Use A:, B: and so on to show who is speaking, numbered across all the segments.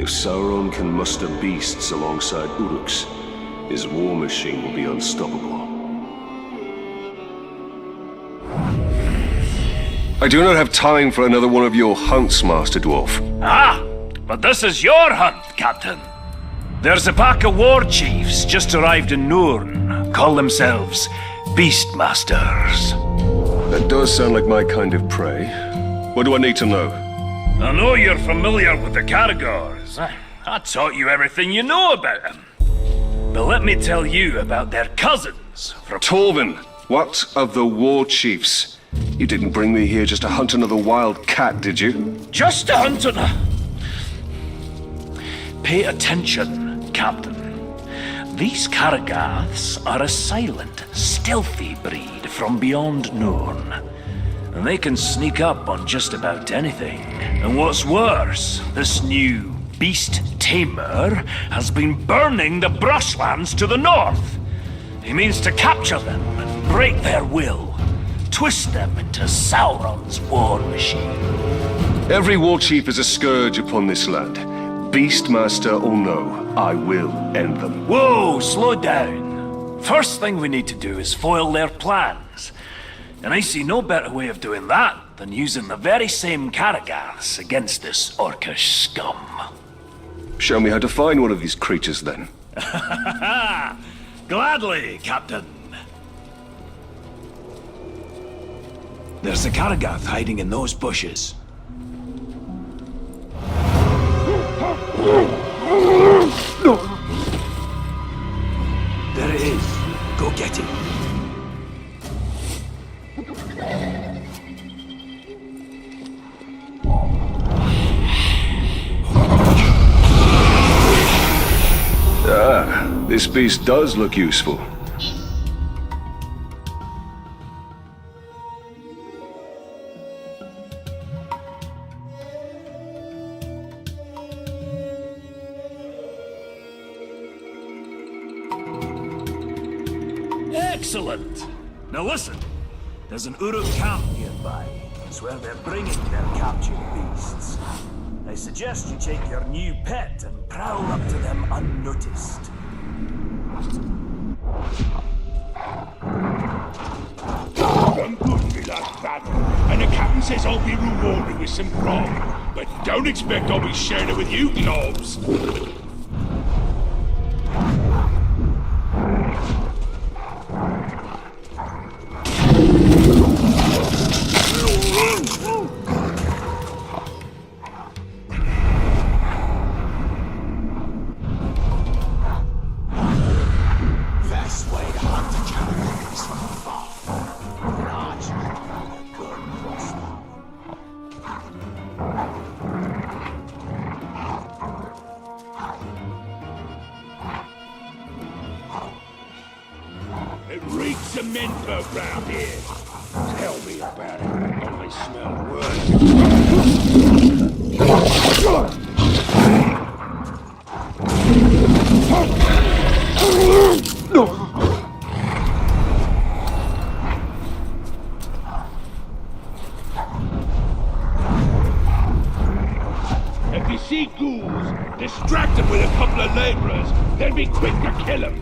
A: If Sauron can muster beasts alongside Uruks, his war machine will be unstoppable. I do not have time for another one of your hunts, Master Dwarf.
B: Ah, but this is your hunt, Captain. There's a pack of war chiefs just arrived in Nurn. Call themselves Beastmasters.
A: That does sound like my kind of prey. What do I need to know?
B: I know you're familiar with the Caragors. I taught you everything you know about them. But let me tell you about their cousins from...
A: Torvin, what of the war chiefs? You didn't bring me here just to hunt another wild cat, did you?
B: Just to hunt another... Pay attention, Captain. These Caragaths are a silent, stealthy breed from beyond Nurn. And they can sneak up on just about anything. And what's worse, this new beast tamer has been burning the brushlands to the north. He means to capture them and break their will. Twist them into Sauron's war machine.
A: Every war chief is a scourge upon this land. Beastmaster or no, I will end them.
B: Whoa, slow down. First thing we need to do is foil their plans. And I see no better way of doing that than using the very same Caragaths against this orcish scum.
A: Show me how to find one of these creatures, then.
B: Gladly, Captain. There's a Caragath hiding in those bushes. There it is. Go get it.
A: Ah, this beast does look useful.
B: Excellent! Now listen, there's an Uruk camp nearby. It's where they're bringing their captured beasts. I suggest you take your new pet and prowl up to them unnoticed.
C: One good me like that, and the captain says I'll be rewarded with some grog. But don't expect I'll be sharing it with you, globs. It reeks of menfolk round here. Tell me about it. Only smell worse. If you see ghouls, distract them with a couple of laborers, then be quick to kill them.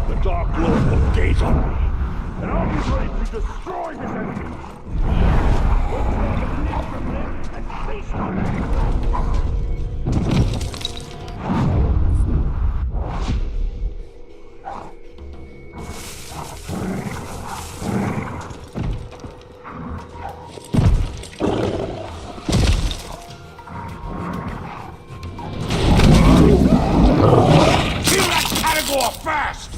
C: The Dark Lord will gaze on me, and I'll be ready to destroy his enemies. We'll take him limb from limb and feast on him. Fast!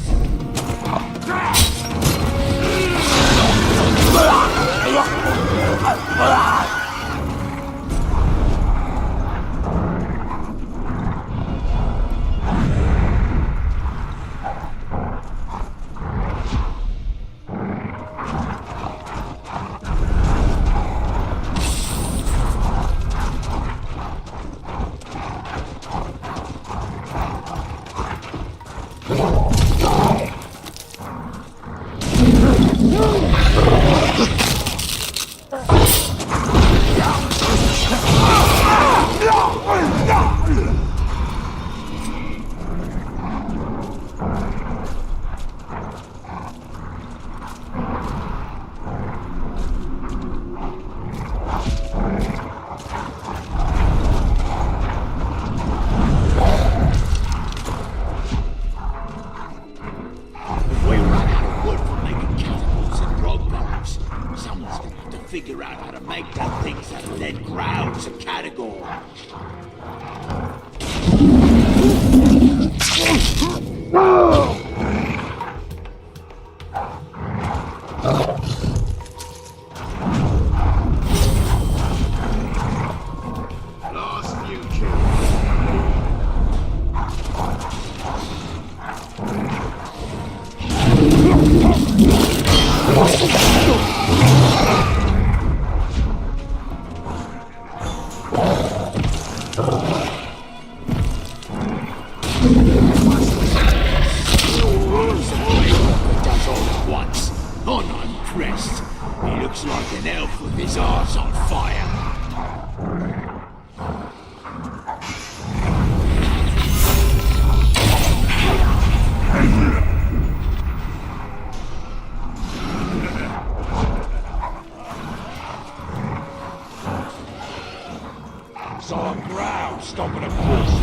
D: figure out how to make that things out of dead crowds and category. Last few does all at once. I'm impressed. He looks like an elf with his arse on fire. So I'm ground, stopping a course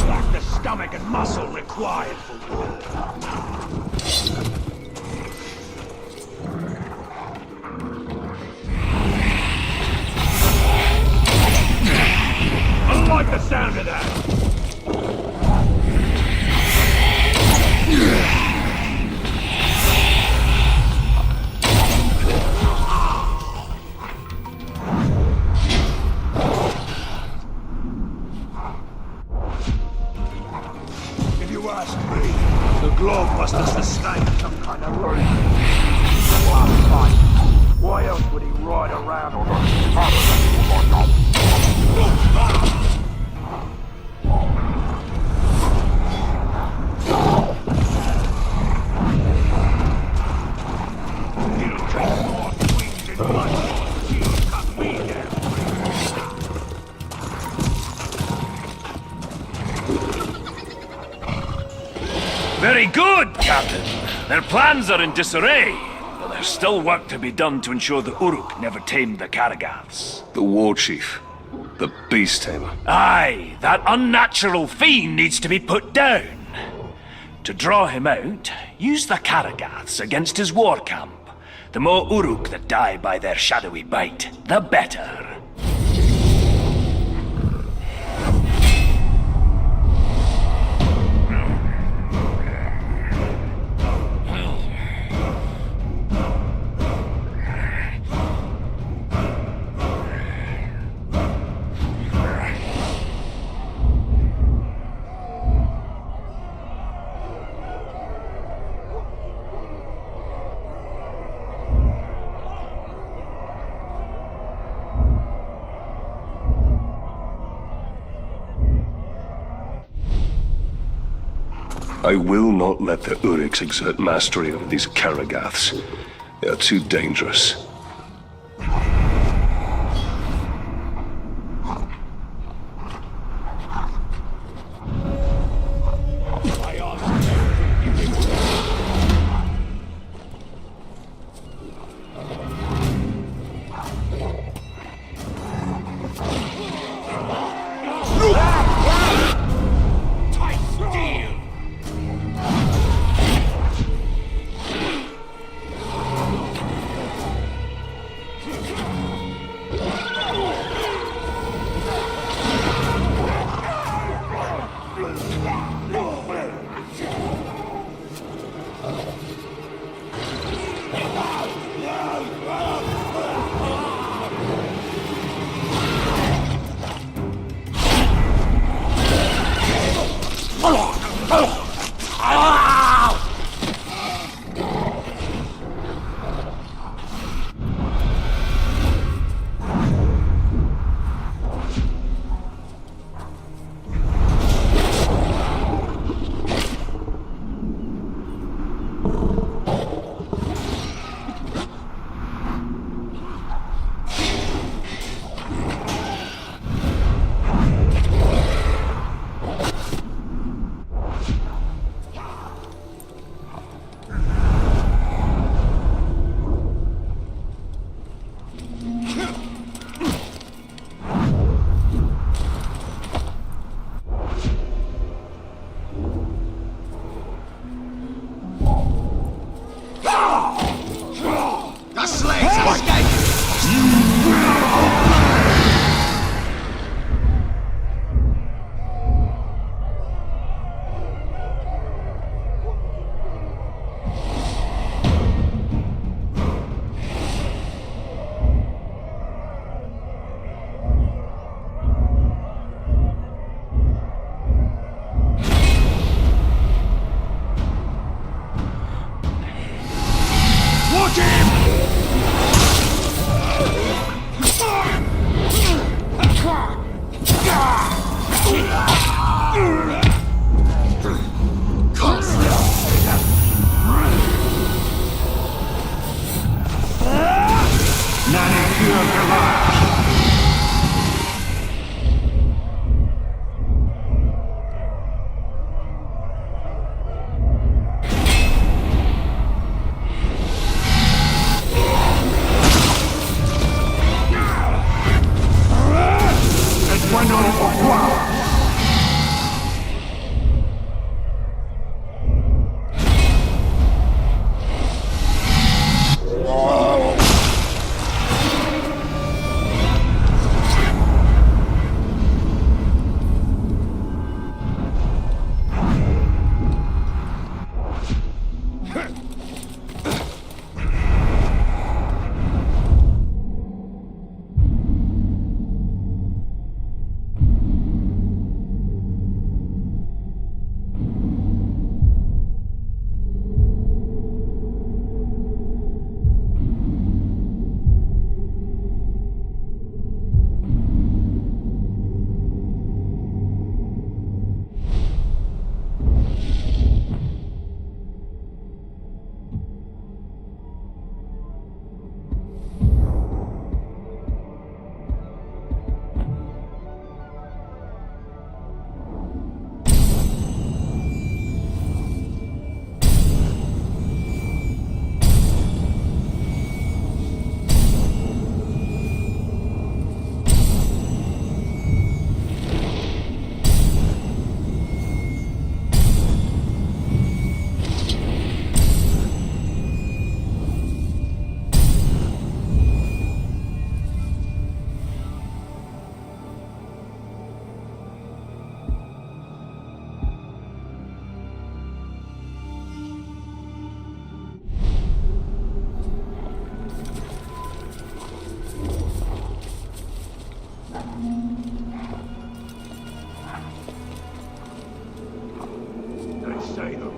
D: like the stomach and muscle required for war. I like the sound of that. If you ask me, the glove must have sustained some kind of root. Why else would he ride around on a
B: Very good, Captain. Their plans are in disarray, but there's still work to be done to ensure the Uruk never tamed the Karagaths.
A: The war chief. The beast tamer.
B: Aye, that unnatural fiend needs to be put down. To draw him out, use the Karagaths against his war camp. The more Uruk that die by their shadowy bite, the better.
A: I will not let the Uruks exert mastery over these Karagaths. They are too dangerous.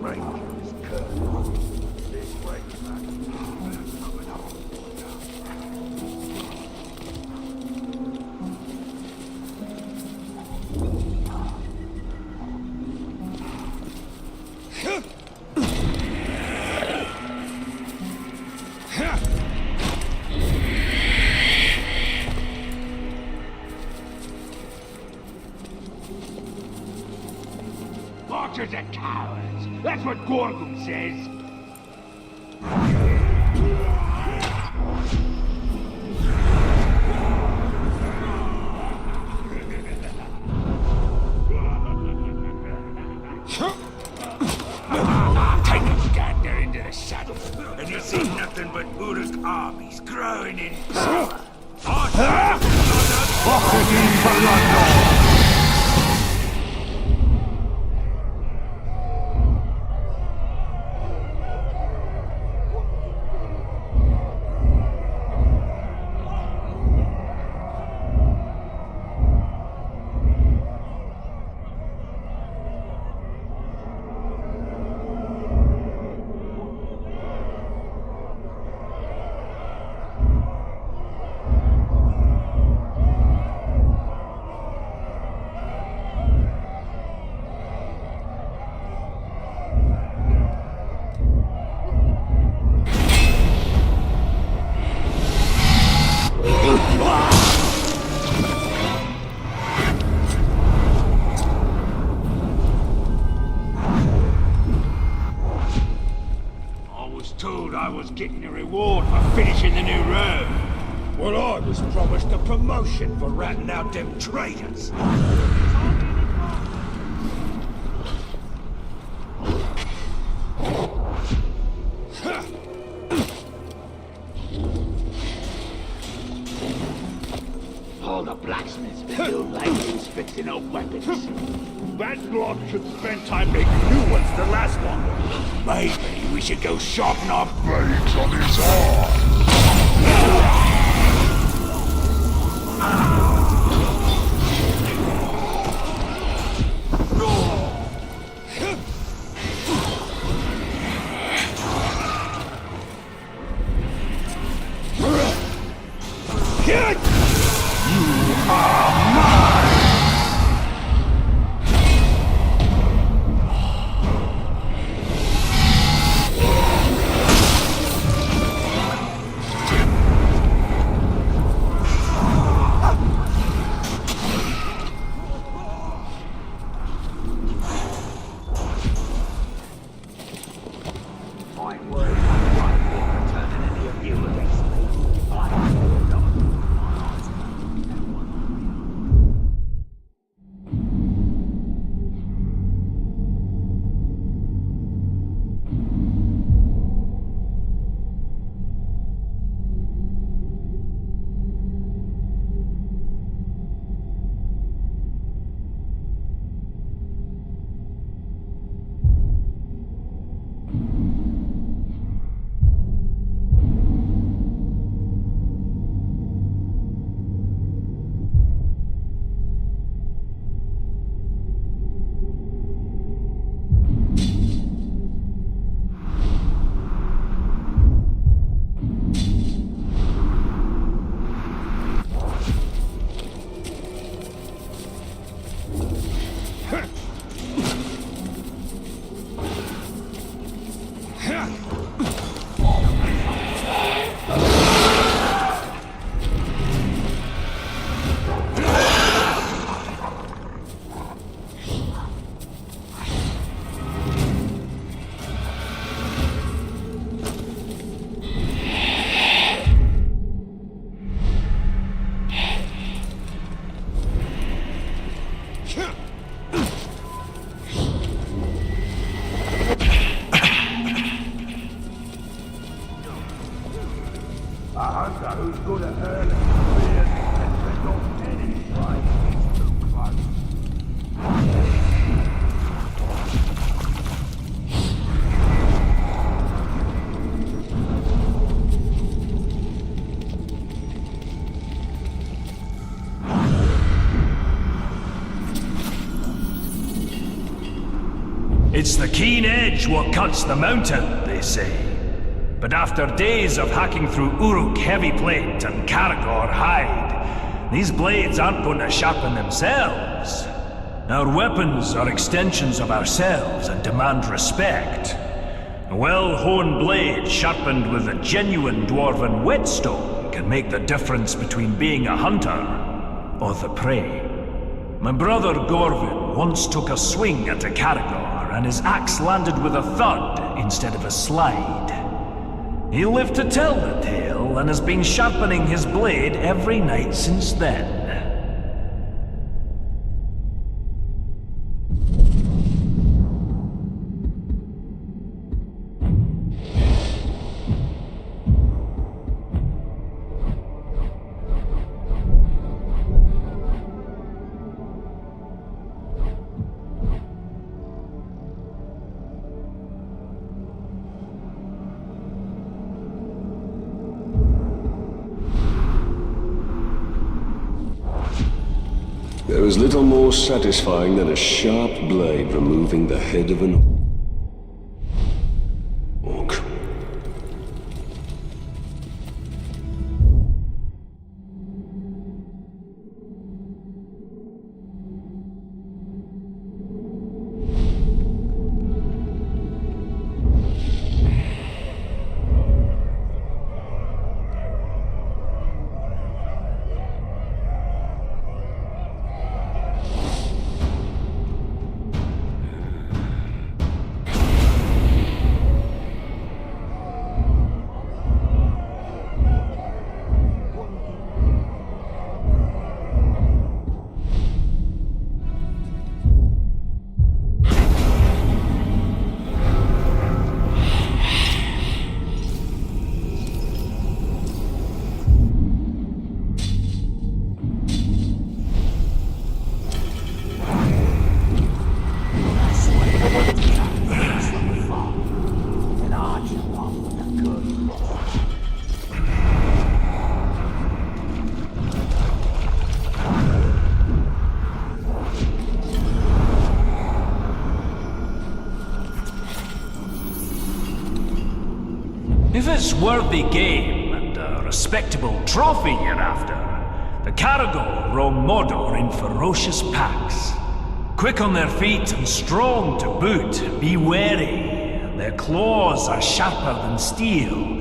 C: Ranger is cursed. This way, Archers are cowards. That's what Gorgon says. Take a gander into the saddle, and you'll see nothing but Uruk armies growing in power. Told I was getting a reward for finishing the new road. Well, I was promised a promotion for ratting out them traitors.
D: All the blacksmiths been doing like he's fixing old weapons.
C: That lot should spend time making new ones to last longer.
D: Maybe we should go sharpen our
C: Blades on his arm. who's good at hurling spears and send off any strike is too close.
B: It's the keen edge what cuts the mountain, they say. But after days of hacking through Uruk heavy plate and Karagor hide, these blades aren't going to sharpen themselves. Our weapons are extensions of ourselves and demand respect. A well-honed blade sharpened with a genuine dwarven whetstone can make the difference between being a hunter or the prey. My brother Gorvin once took a swing at a Karagor, and his axe landed with a thud instead of a slide. He lived to tell the tale, and has been sharpening his blade every night since then.
A: There is little more satisfying than a sharp blade removing the head of an orc. If it's worthy game and a respectable trophy you're after, the Karagor roam Mordor in ferocious packs. Quick on their feet and strong to boot, be wary. Their claws are sharper than steel,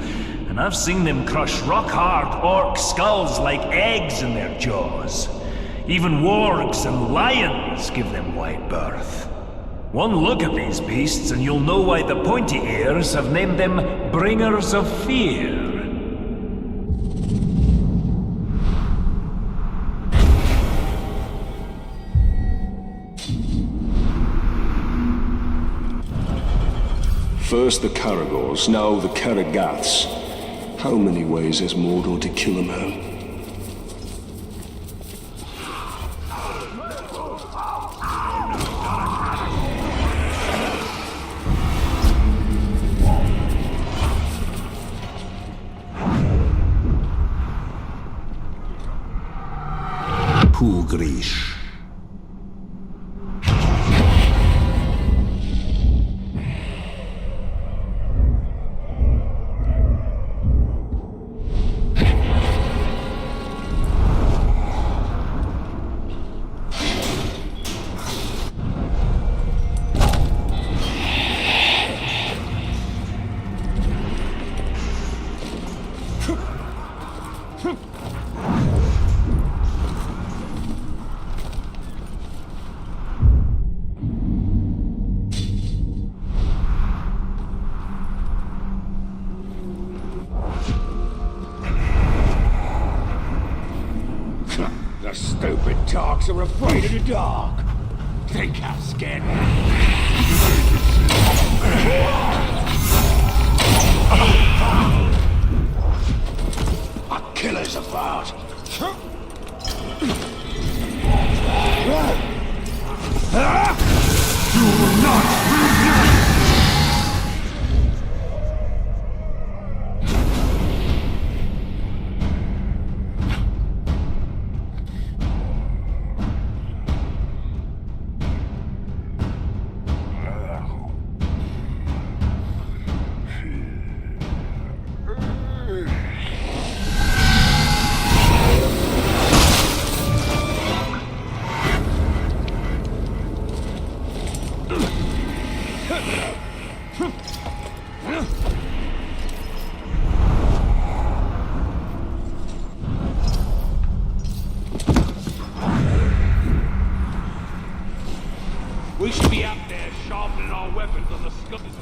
A: and I've seen them crush rock-hard orc skulls like eggs in their jaws. Even wargs and lions give them wide berth. One look at these beasts and you'll know why the pointy ears have named them Bringers of Fear. First the Karagors, now the Karagaths. How many ways has Mordor to kill a man?
E: Pugrish.
D: The stupid tarks are afraid of the dark. Think how scared a killer's about. You will not
C: We should be up there sharpening our weapons on the scooters.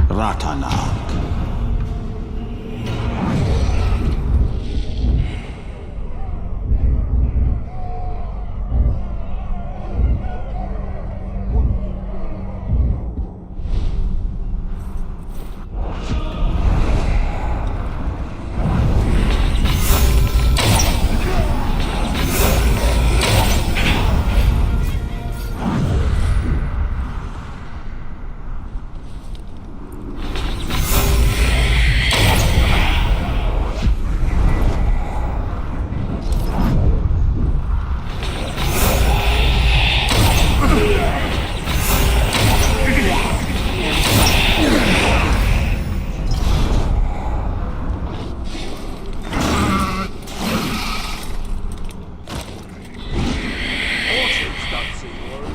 E: Ratanak.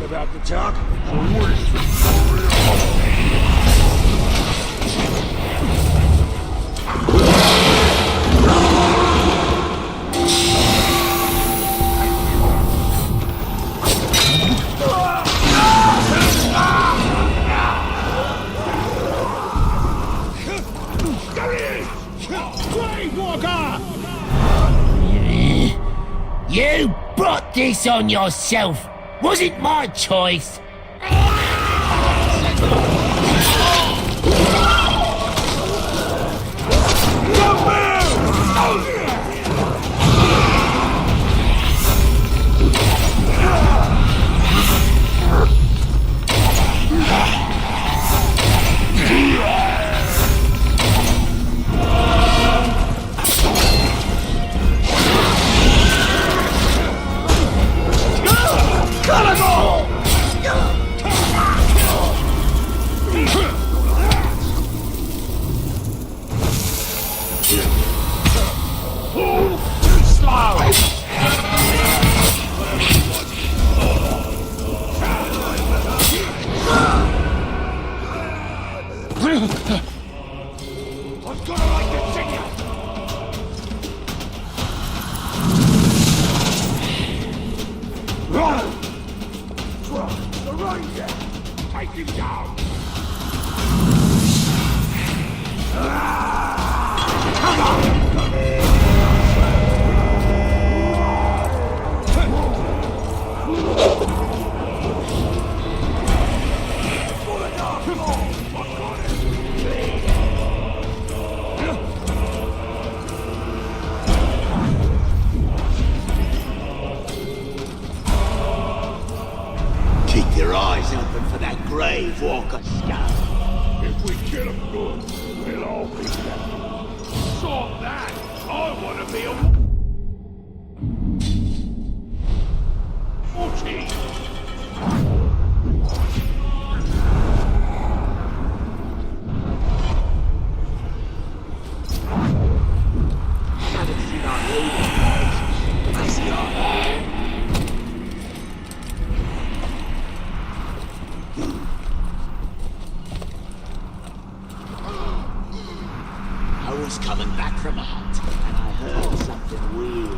C: About the talk?
F: You brought this on yourself. Wasn't my choice.
C: Take him down!
D: Keep your eyes open for that grave walker scum.
C: If we kill him good, we'll all be dead. Sort that! I want to be a... 40!
D: I was coming back from a hunt, and I heard something weird.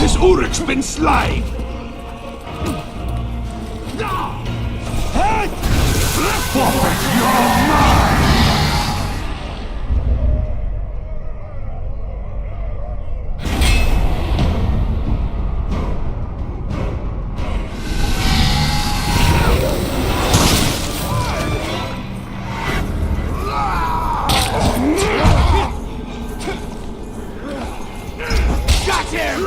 C: This Uruk's been slain! Hey! Puppet, you're mine!
D: Got him!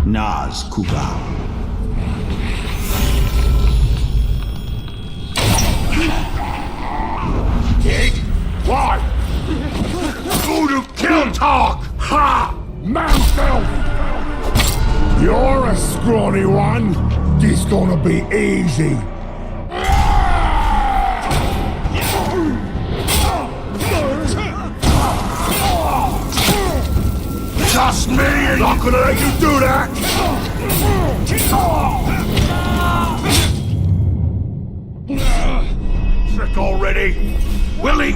E: Naz Kuga.
C: Kid? Why? Voodoo kill talk! Ha! Manfield! You're a scrawny one. This gonna be easy. Trust me, I'm not gonna let you do that! Trick already! Willie!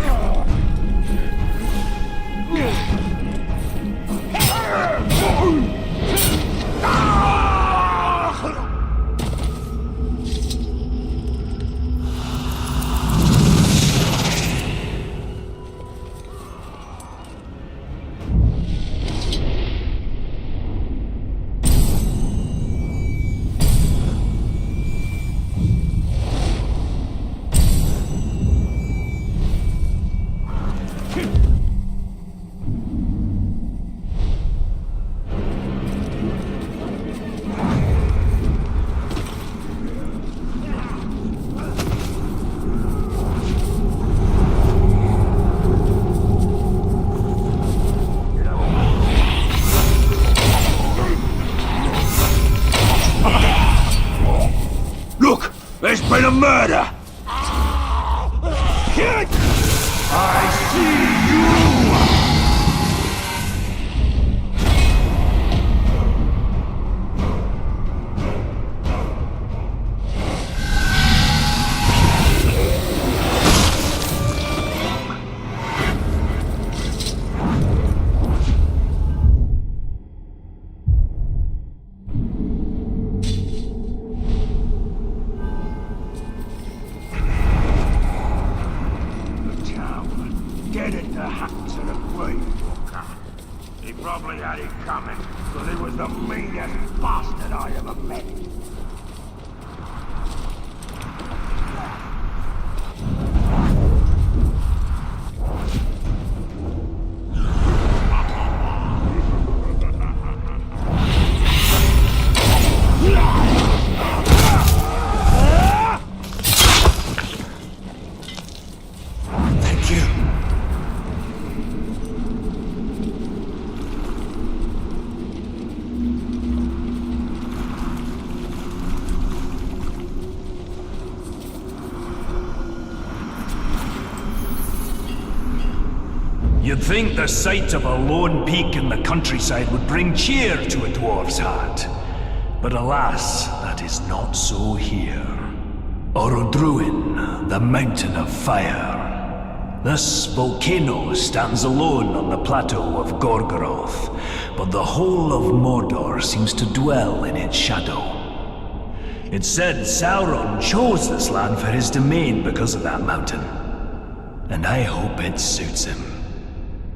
C: Look! There's been a murder! Kid! I see you! Dead at the hands of the grave walker. He probably had it coming, because he was the meanest bastard I ever met.
E: Thank you.
A: You'd think the sight of a lone peak in the countryside would bring cheer to a dwarf's heart. But alas, that is not so here. Orodruin, the mountain of fire. This volcano stands alone on the plateau of Gorgoroth, but the whole of Mordor seems to dwell in its shadow. It's said Sauron chose this land for his domain because of that mountain. And I hope it suits him.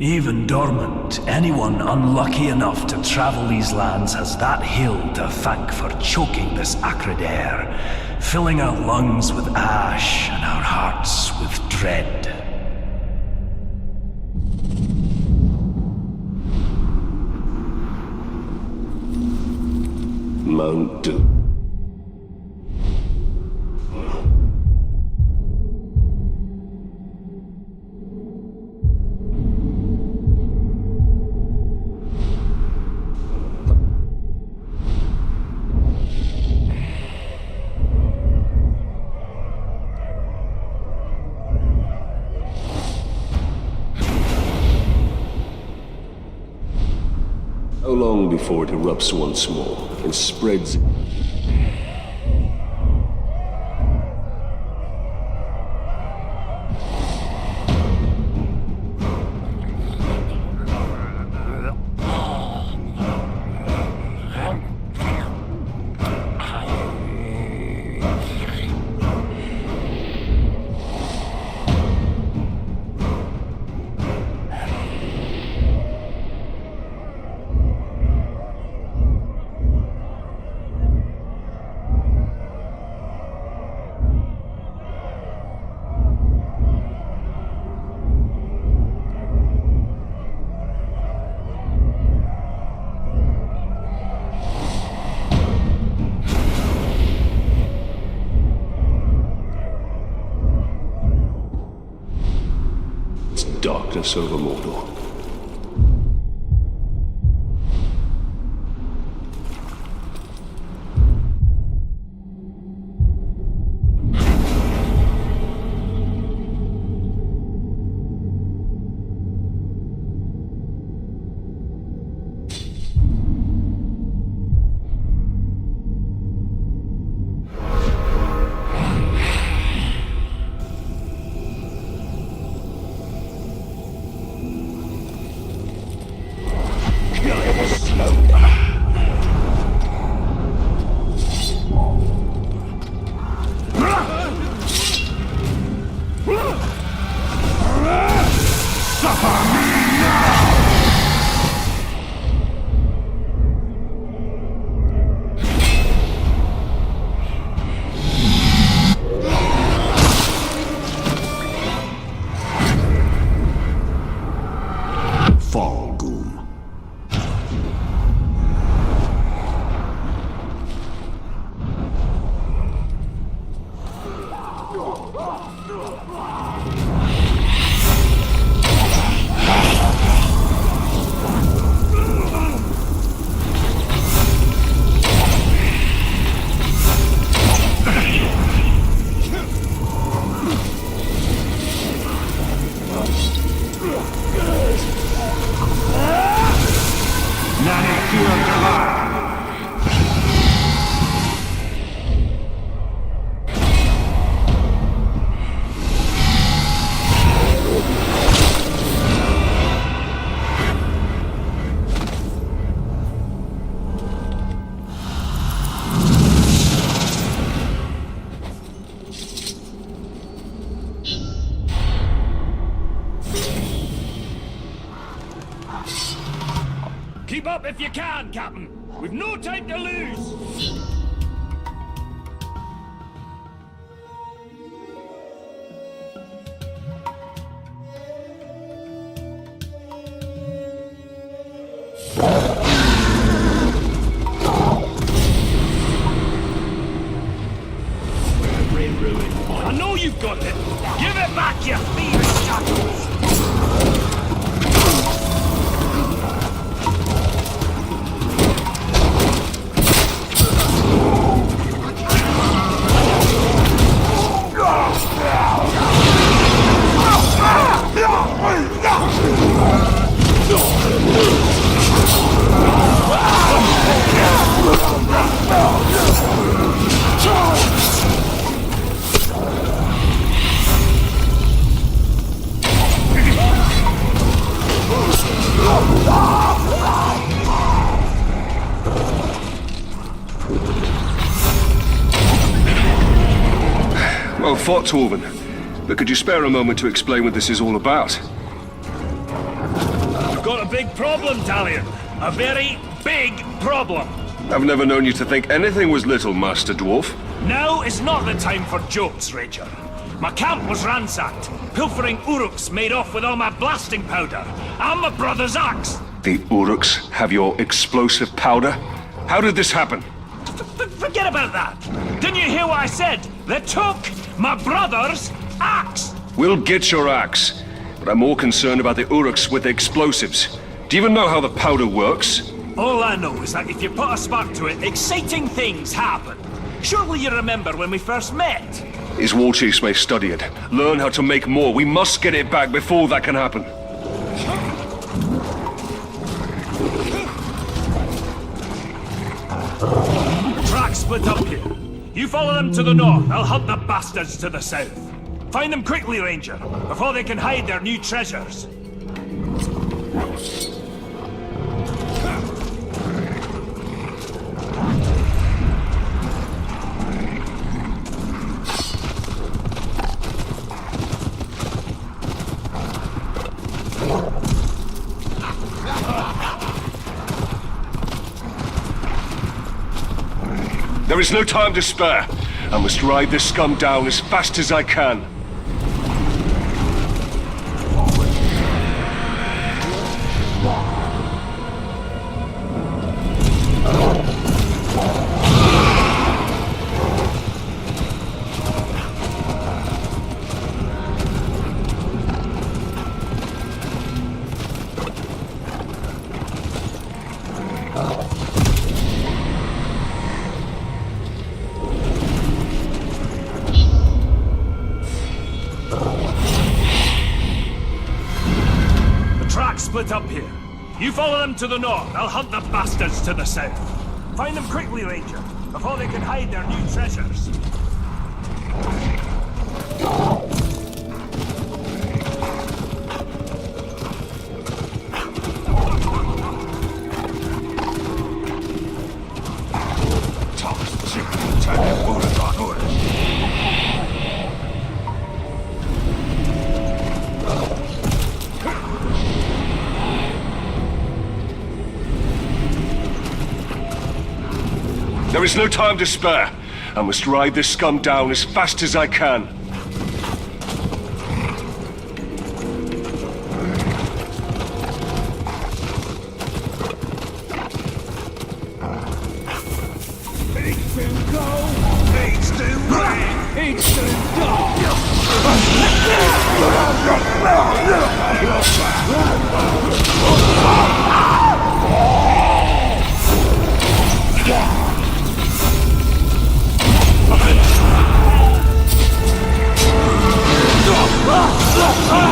A: Even dormant, anyone unlucky enough to travel these lands has that hill to thank for choking this acrid air, filling our lungs with ash and our hearts with dread.
G: Mount Doom. How long before it erupts once more and spreads? darkness over Mordor.
C: Keep up if you can, Captain. We've no time to lose. I know you've got it. Give it back, you thieves, shackles.
G: Well fought, Torvin. But could you spare a moment to explain what this is all about?
C: I've got a big problem, Talion. A very big problem.
G: I've never known you to think anything was little, Master Dwarf.
A: Now is not the time for jokes, Ranger. My camp was ransacked. Pilfering Uruks made off with all my blasting powder and my brother's axe.
G: The Uruks have your explosive powder? How did this happen?
A: Forget about that. Didn't you hear what I said? They took my brother's axe.
G: We'll get your axe, but I'm more concerned about the Uruks with the explosives. Do you even know how the powder works?
A: All I know is that if you put a spark to it, exciting things happen. Surely you remember when we first met?
G: His war chiefs may study it, learn how to make more. We must get it back before that can happen.
A: Track split up here. You follow them to the north, I'll hunt the bastards to the south. Find them quickly, Ranger, before they can hide their new treasures.
G: There is no time to spare. I must ride this scum down as fast as I can.
A: split up here. You follow them to the north, I'll hunt the bastards to the south. Find them quickly, Ranger, before they can hide their new treasures.
G: There is no time to spare. I must ride this scum down as fast as I can.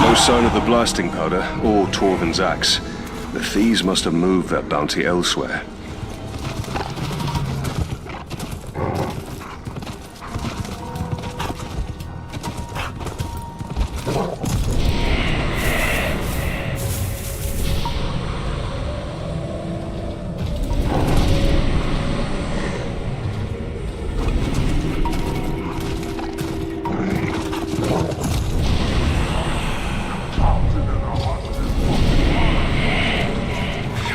G: No sign of the blasting powder or Torvin's axe. The thieves must have moved their bounty elsewhere.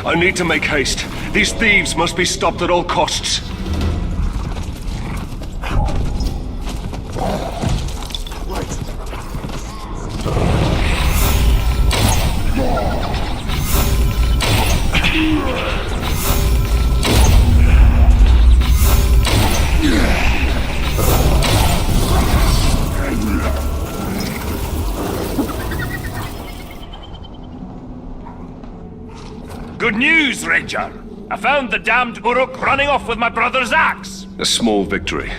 G: I need to make haste. These thieves must be stopped at all costs.
A: Good news, Ranger! I found the damned Uruk running off with my brother's axe!
G: A small victory.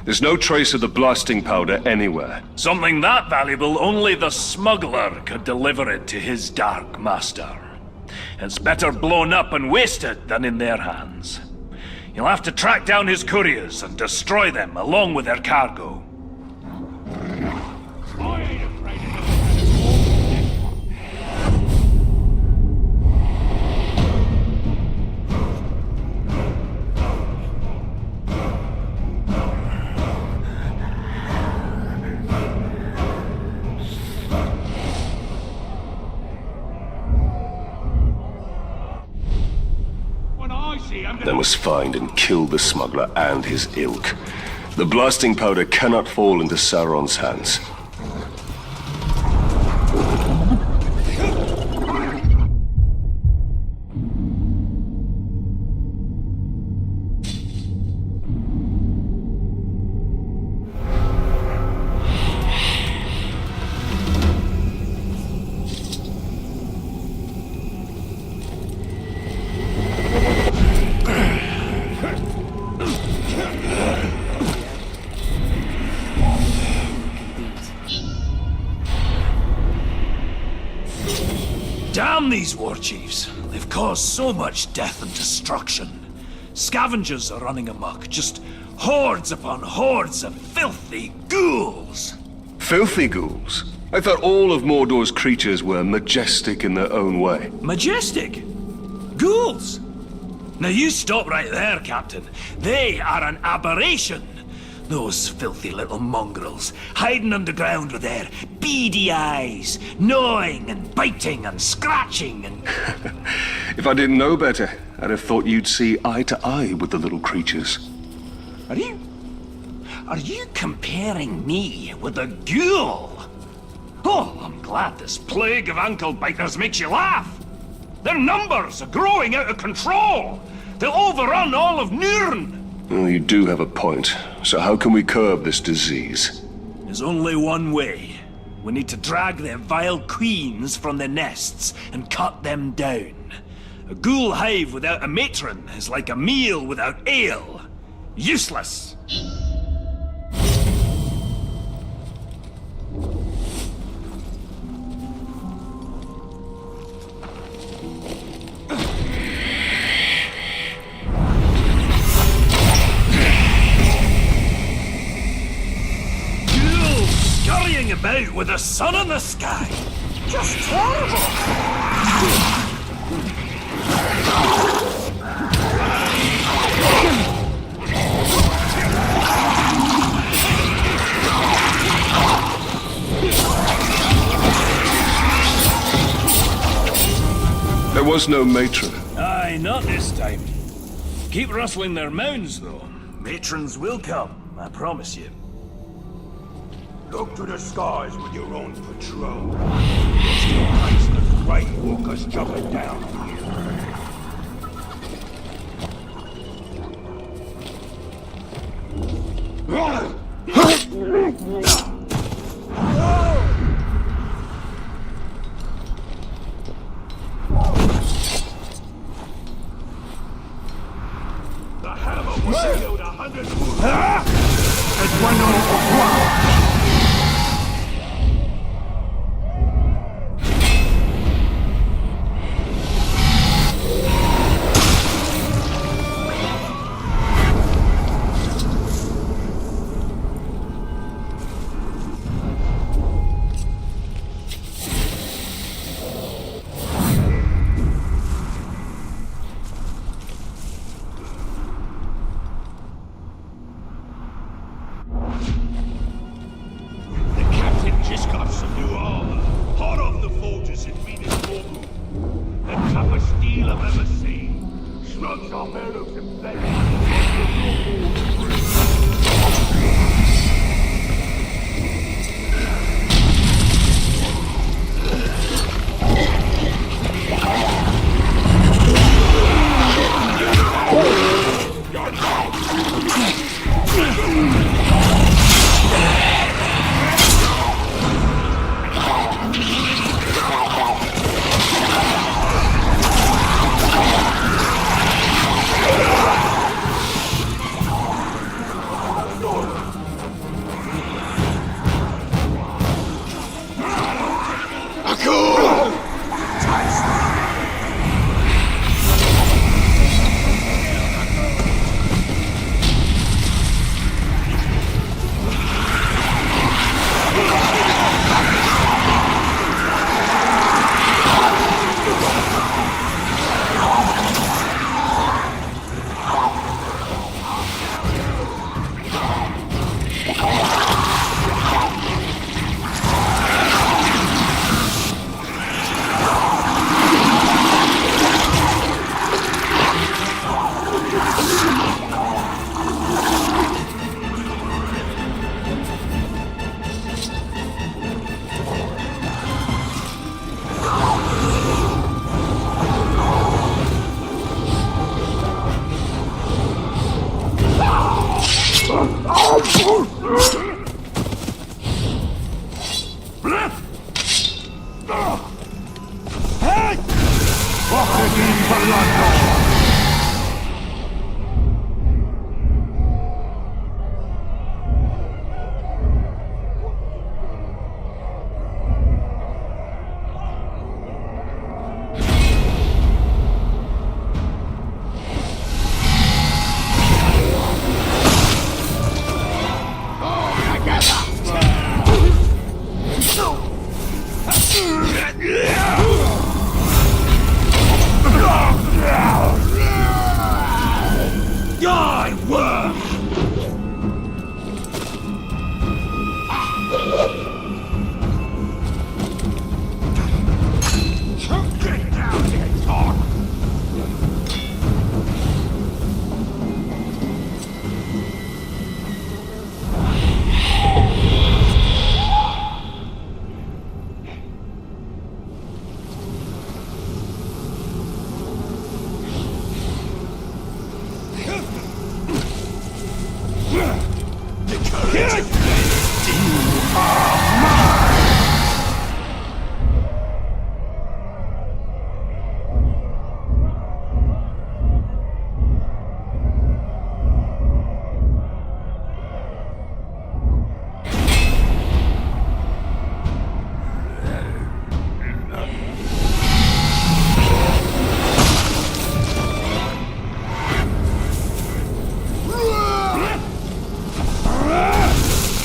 G: There's no trace of the blasting powder anywhere.
A: Something that valuable, only the smuggler could deliver it to his dark master. It's better blown up and wasted than in their hands. You'll have to track down his couriers and destroy them along with their cargo.
D: I ain't afraid of no
G: They must find and kill the smuggler and his ilk. The blasting powder cannot fall into Sauron's hands.
A: Damn these war chiefs! They've caused so much death and destruction. Scavengers are running amok, just hordes upon hordes of filthy ghouls!
G: Filthy ghouls? I thought all of Mordor's creatures were majestic in their own way.
A: Majestic? Ghouls? Now you stop right there, Captain. They are an aberration! Those filthy little mongrels, hiding underground with their beady eyes, gnawing and biting and scratching and...
G: If I didn't know better, I'd have thought you'd see eye to eye with the little creatures.
A: Are you comparing me with a ghoul? Oh, I'm glad this plague of ankle biters makes you laugh. Their numbers are growing out of control. They'll overrun all of Nurn.
G: Well, you do have a point. So how can we curb this disease?
A: There's only one way. We need to drag their vile queens from their nests and cut them down. A ghoul hive without a matron is like a meal without ale. Useless. Flying about with the sun in the sky. Just horrible.
G: There was no matron.
A: Aye, not this time. Keep rustling their mounds, though. Matrons will come, I promise you.
C: Look to the skies with your own patrol. It's the constant White Walkers jumping down here. The hammer would have killed 100 wolves.
E: Et bueno au revoir.
C: The captain just got some new armor. Hot off the forges in Venus Mordor. The toughest steel I've ever seen. Shrugs off arrows and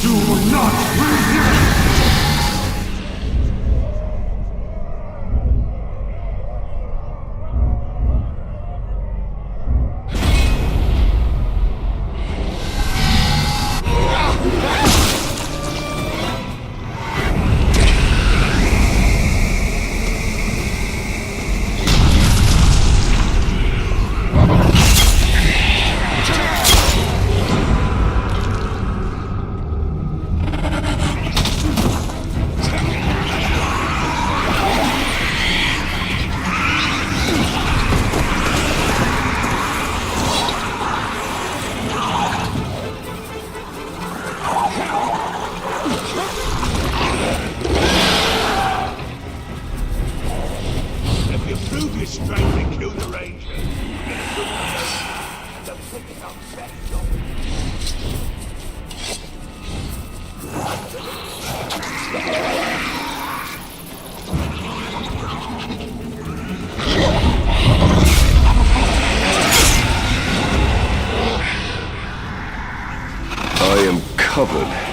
E: Do not resist!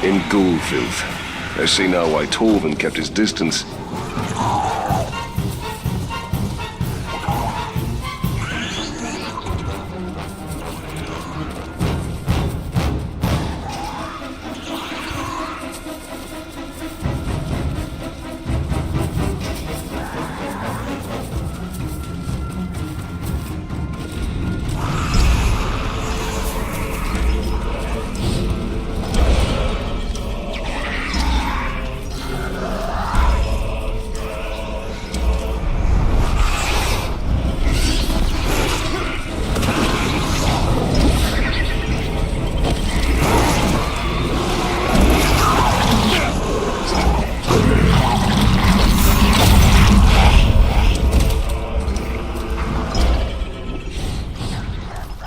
G: in ghoul filth. I see now why Torvin kept his distance.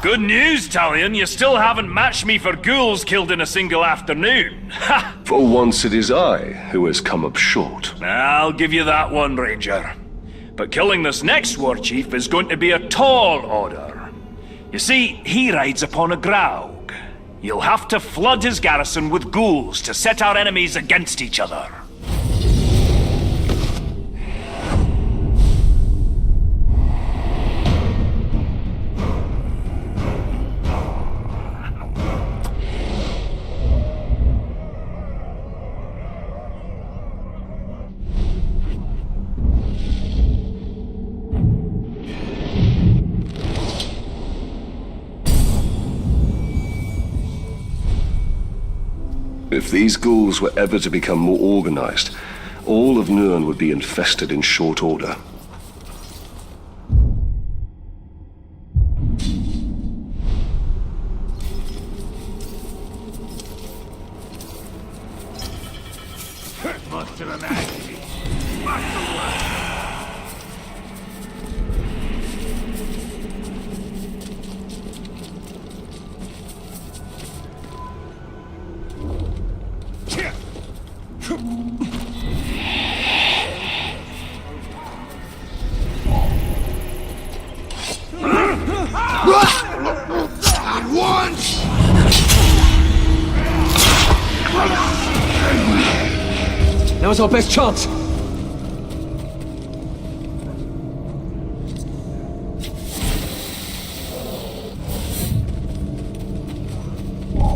A: Good news, Talion. You still haven't matched me for ghouls killed in a single afternoon. Ha!
G: For once it is I who has come up short.
A: I'll give you that one, Ranger. But killing this next war chief is going to be a tall order. You see, he rides upon a graug. You'll have to flood his garrison with ghouls to set our enemies against each other.
G: If these ghouls were ever to become more organized, all of Nurn would be infested in short order.
C: Most of them actually. Much
H: Now's our best chance.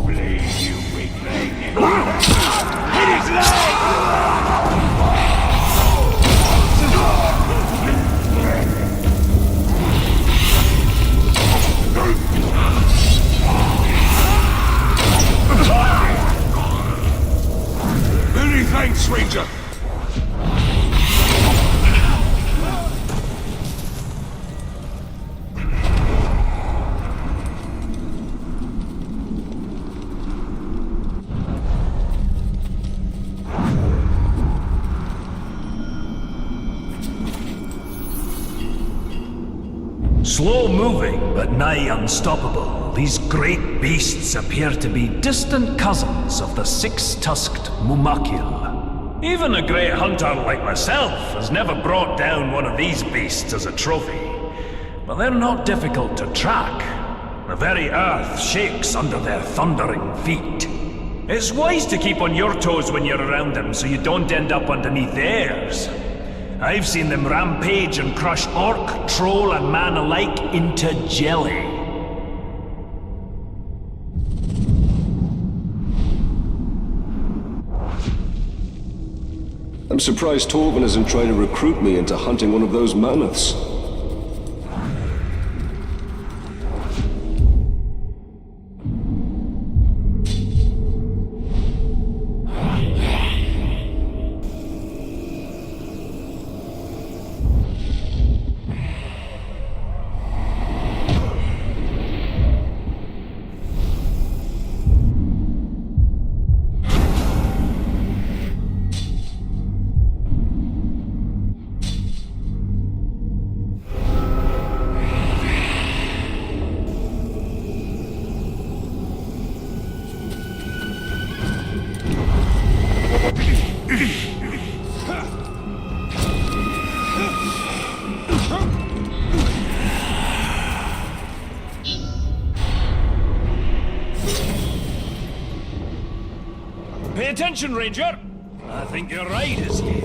C: Please, you weakling. Hit his leg!
G: Many thanks, Ranger.
A: Slow moving, but nigh unstoppable, these great beasts appear to be distant cousins of the six-tusked Mumakil. Even a great hunter like myself has never brought down one of these beasts as a trophy. But they're not difficult to track. The very earth shakes under their thundering feet. It's wise to keep on your toes when you're around them so you don't end up underneath theirs. I've seen them rampage and crush orc, troll, and man alike into jelly.
G: I'm surprised Torvin isn't trying to recruit me into hunting one of those mammoths.
A: Pay attention, Ranger! I think your ride is here.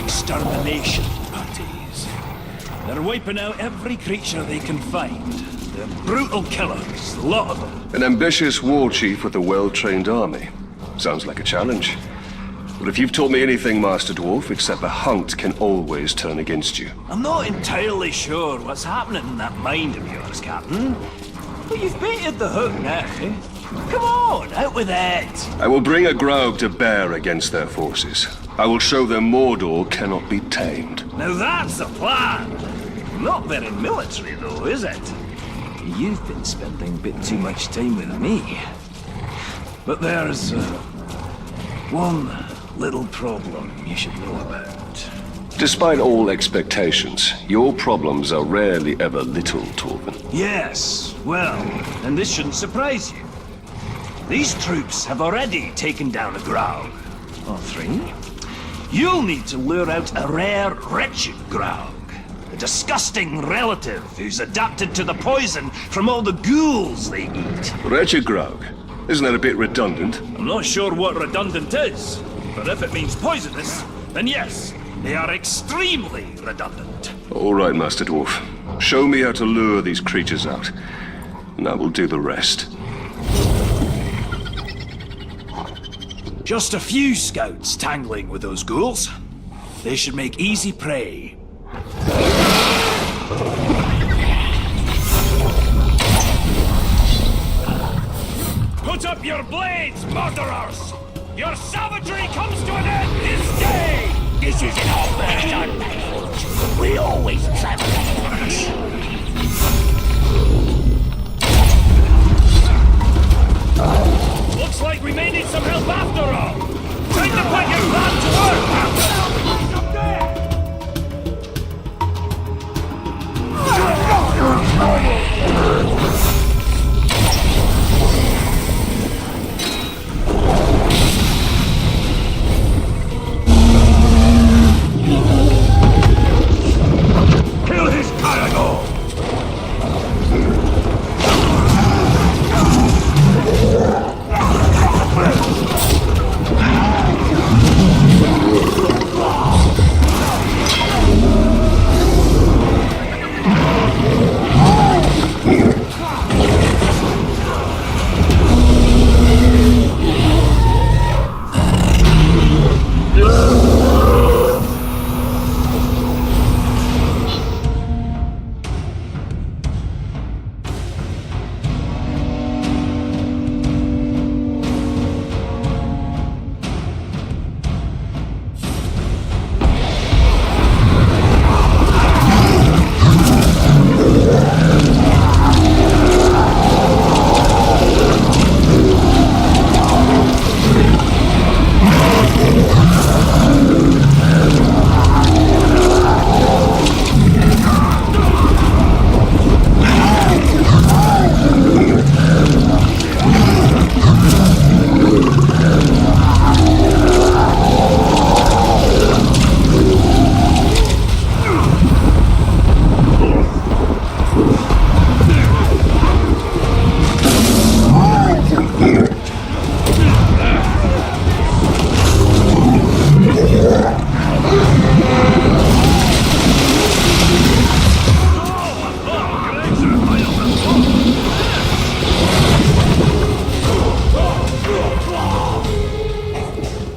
A: Extermination parties. They're wiping out every creature they can find. They're brutal killers, a lot of them.
G: An ambitious war chief with a well-trained army. Sounds like a challenge. But if you've taught me anything, Master Dwarf, it's that the hunt can always turn against you.
A: I'm not entirely sure what's happening in that mind of yours, Captain. But you've baited the hook now. Come on, out with it!
G: I will bring a Graug to bear against their forces. I will show them Mordor cannot be tamed.
A: Now that's a plan! Not very military though, is it? You've been spending a bit too much time with me. But there's one little problem you should know about.
G: Despite all expectations, your problems are rarely ever little, Torben.
A: Yes, well, and this shouldn't surprise you. These troops have already taken down a Graug. Or 3. You'll need to lure out a rare, wretched Graug. A disgusting relative who's adapted to the poison from all the ghouls they eat.
G: Wretched Graug. Isn't that a bit redundant?
A: I'm not sure what redundant is, but if it means poisonous, then yes, they are extremely redundant.
G: All right, Master Dwarf. Show me how to lure these creatures out, and I will do the rest.
A: Just a few scouts tangling with those ghouls. They should make easy prey. Put up your blades, murderers! Your savagery comes to an end this day!
F: This isn't our first time, Paige. We always travel once.
A: Looks like we may need some help after all! Time to put your plan to work, Captain! Up there!
C: Kill his cargo!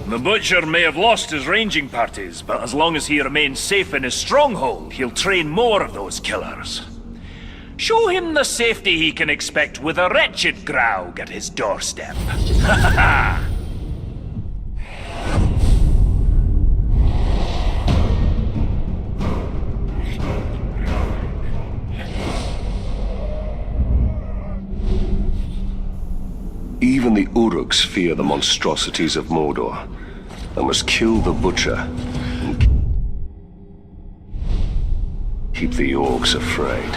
A: The Butcher may have lost his ranging parties, but as long as he remains safe in his stronghold, he'll train more of those killers. Show him the safety he can expect with a wretched Graug at his doorstep. Ha ha ha!
G: Even the Uruks fear the monstrosities of Mordor. I must kill the Butcher and keep the orcs afraid.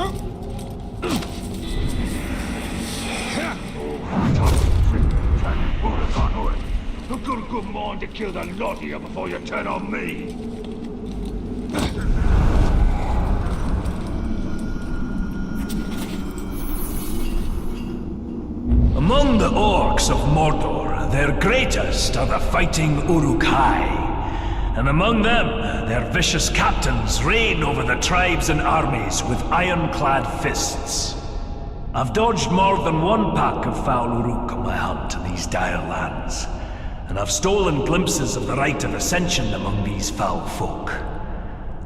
C: I've got a good mind to kill the lot of you before you turn on me.
A: Among the orcs of Mordor, their greatest are the fighting Uruk-hai. And among them, their vicious captains reign over the tribes and armies with ironclad fists. I've dodged more than one pack of foul Uruk on my hunt in these dire lands, and I've stolen glimpses of the rite of ascension among these foul folk.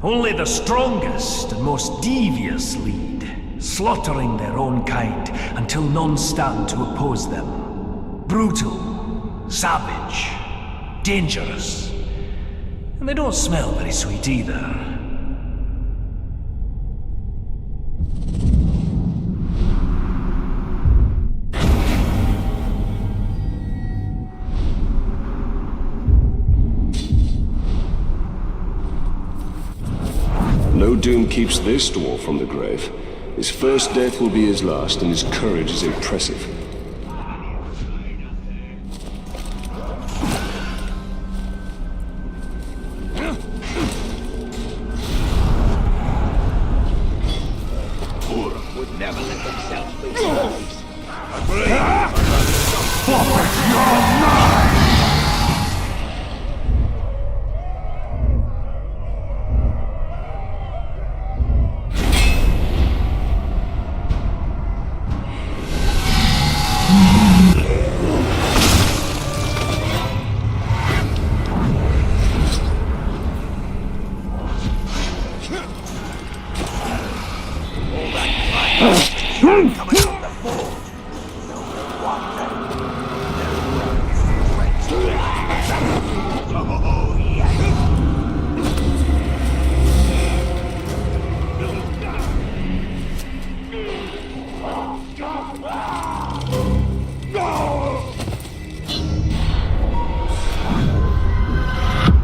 A: Only the strongest and most devious lead, slaughtering their own kind until none stand to oppose them. Brutal, savage, dangerous. And they don't smell very sweet either.
G: No doom keeps this dwarf from the grave. His first death will be his last, and his courage is impressive.
D: Would never let themselves be slaves.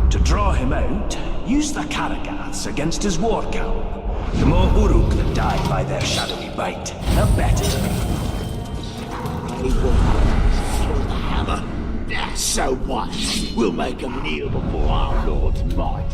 A: To draw him out, use the Karagaths against his war camp. The more Uruk that die by their shadowy bite, the better.
D: He won't kill the hammer. So what? We'll make him kneel before our Lord's might.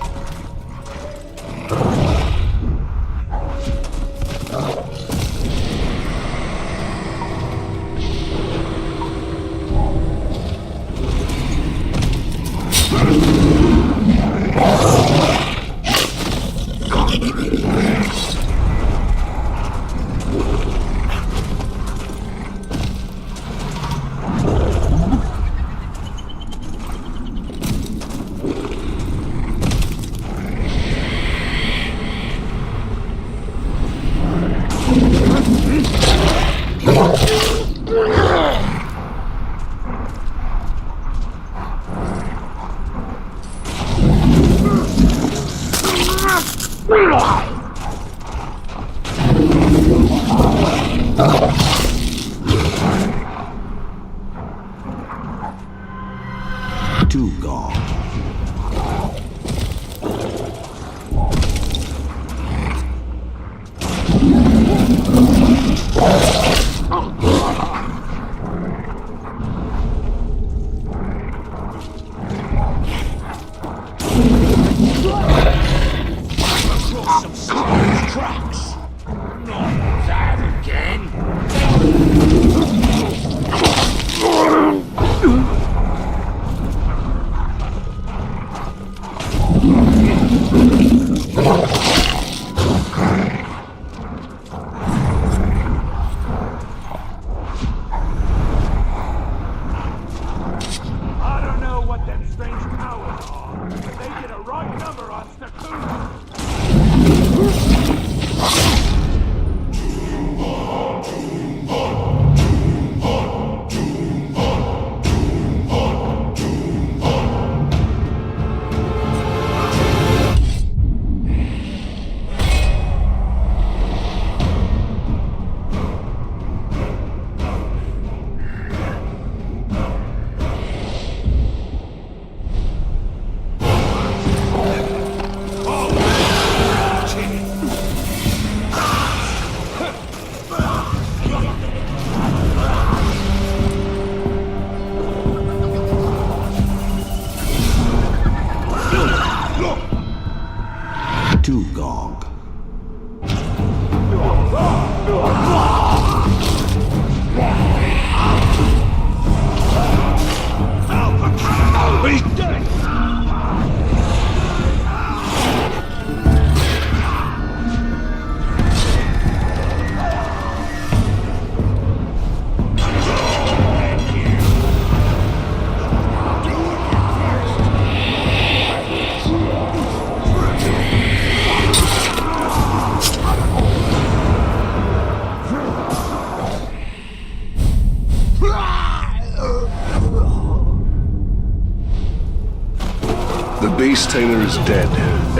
G: Beast Tamer is dead,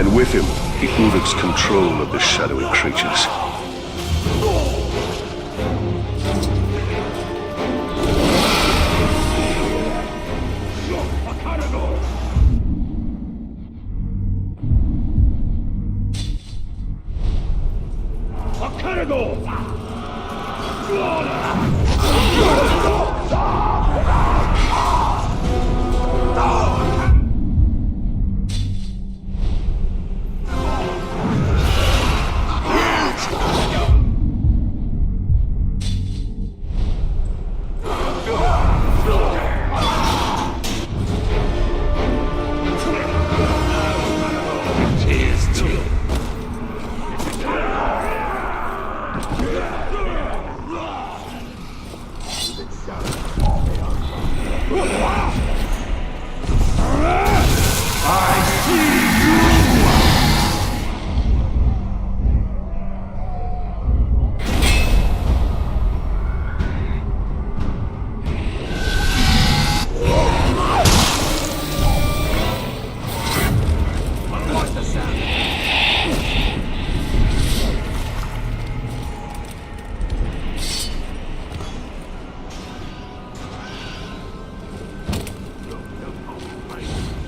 G: and with him, Ulrich's control of the shadowy creatures.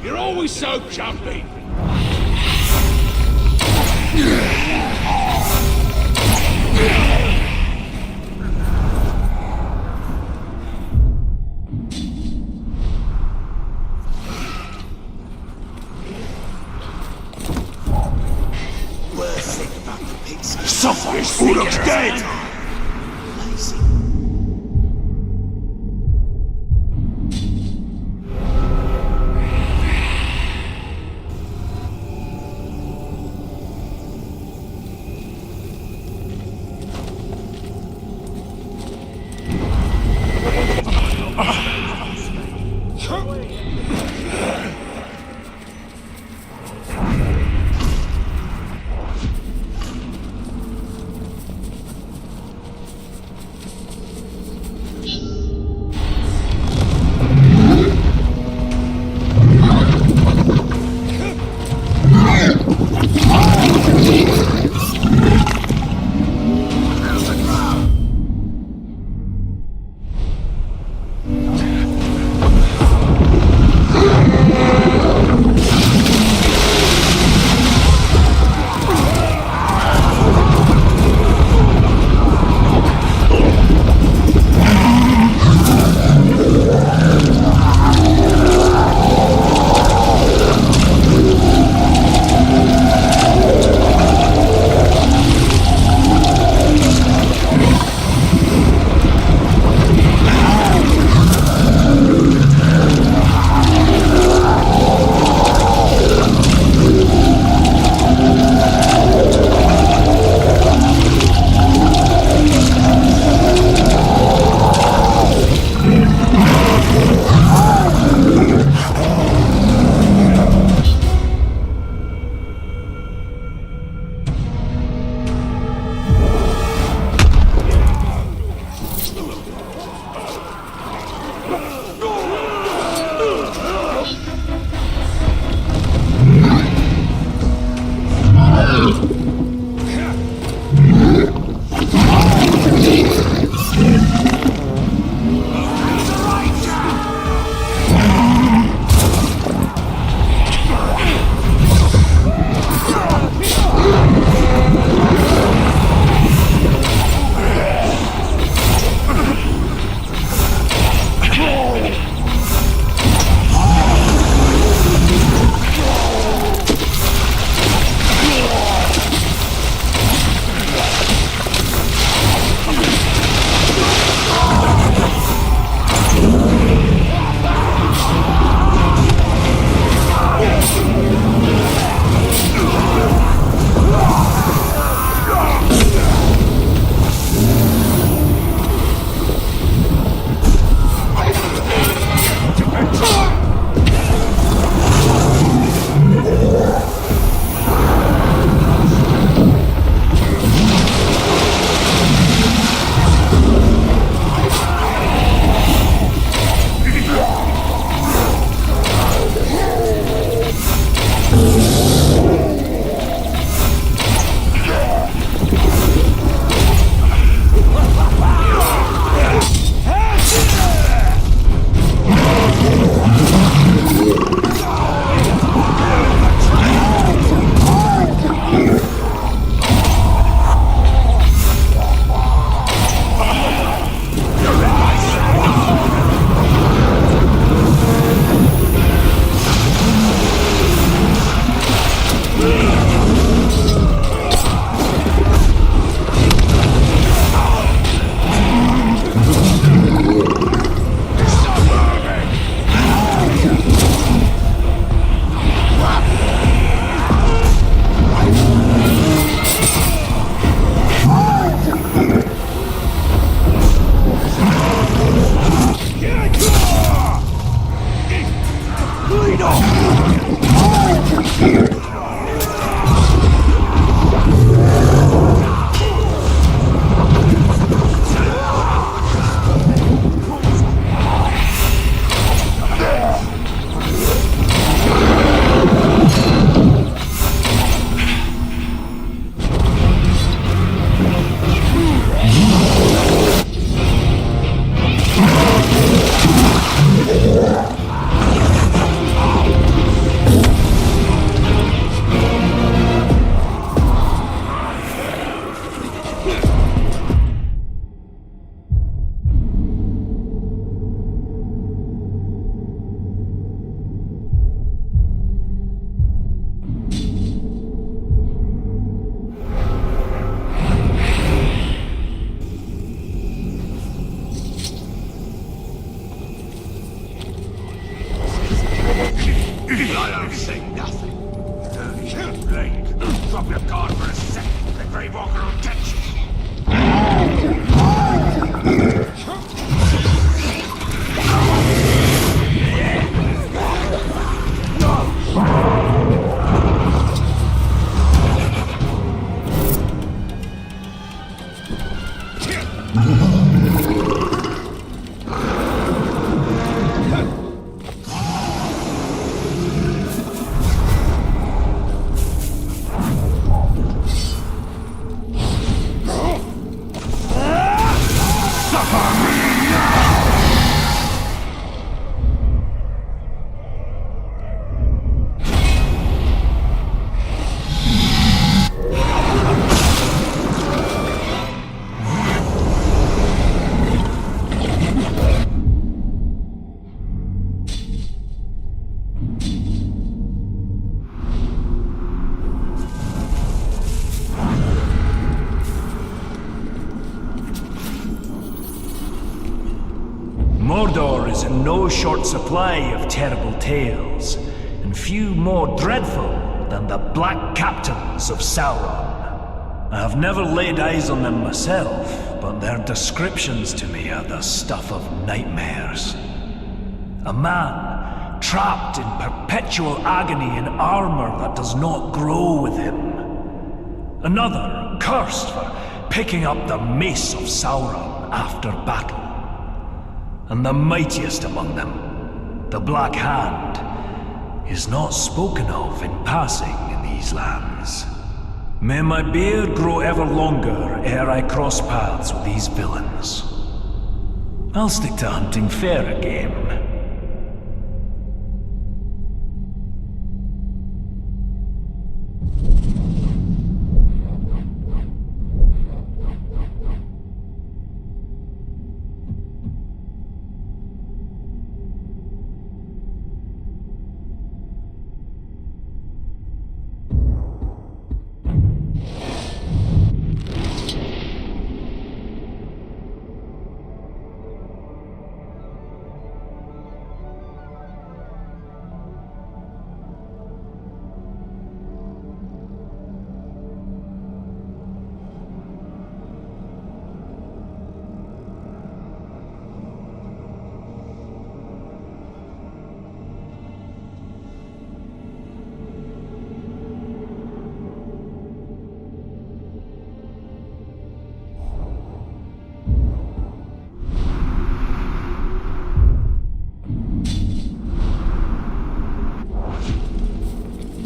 D: You're always so jumpy.
C: Somebody's Ulrich's dead!
A: Mordor is in no short supply of terrible tales, and few more dreadful than the Black Captains of Sauron. I have never laid eyes on them myself, but their descriptions to me are the stuff of nightmares. A man trapped in perpetual agony in armor that does not grow with him. Another cursed for picking up the mace of Sauron after battle. And the mightiest among them, the Black Hand, is not spoken of in passing in these lands. May my beard grow ever longer ere I cross paths with these villains. I'll stick to hunting fairer game.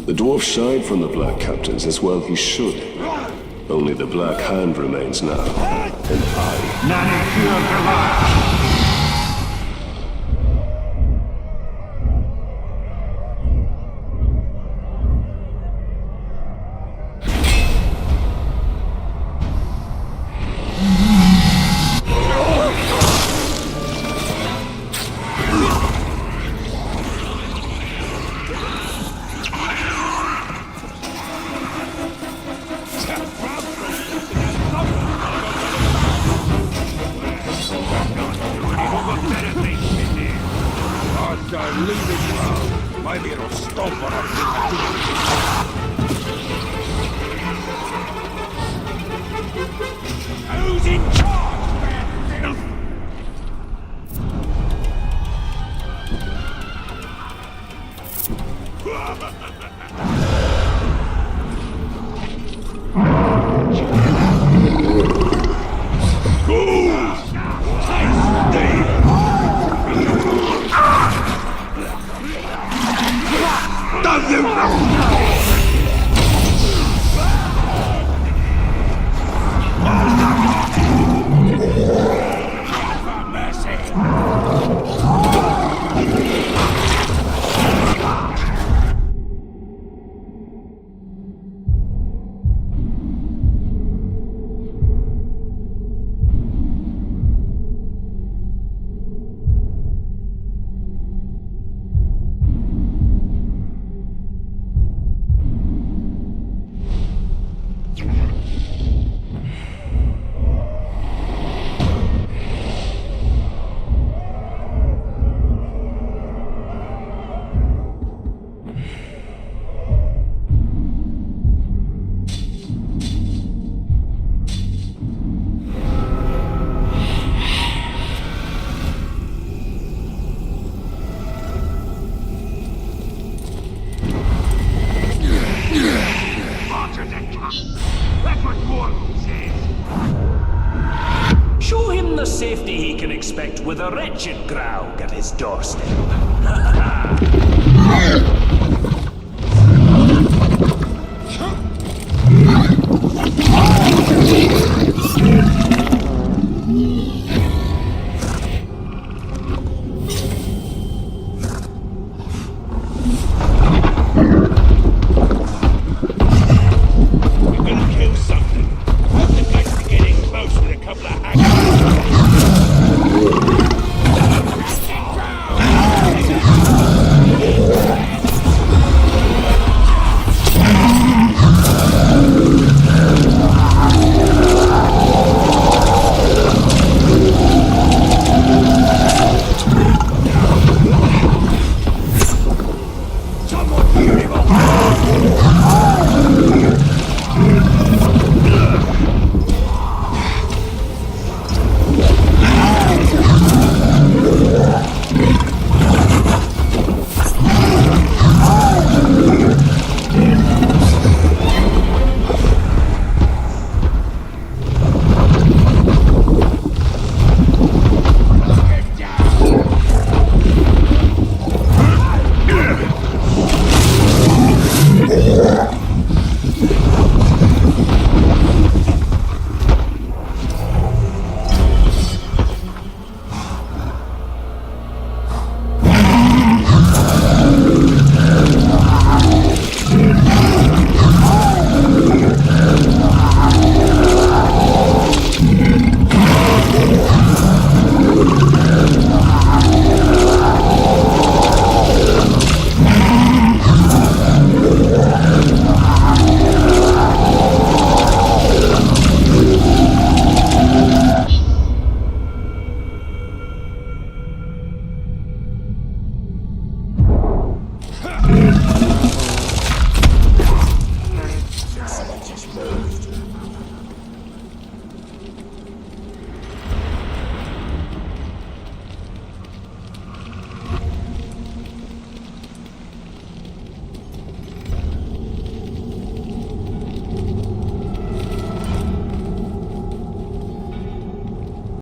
G: The dwarf shied from the Black Captains, as well he should. Only the Black Hand remains now, and I...
E: None fear the last.
C: Maybe it'll stop what I'm doing. Who's in charge, man?
A: Show him the safety he can expect with a wretched Graug at his doorstep.
C: We're gonna kill something. What's the place to getting close with a couple of hackers?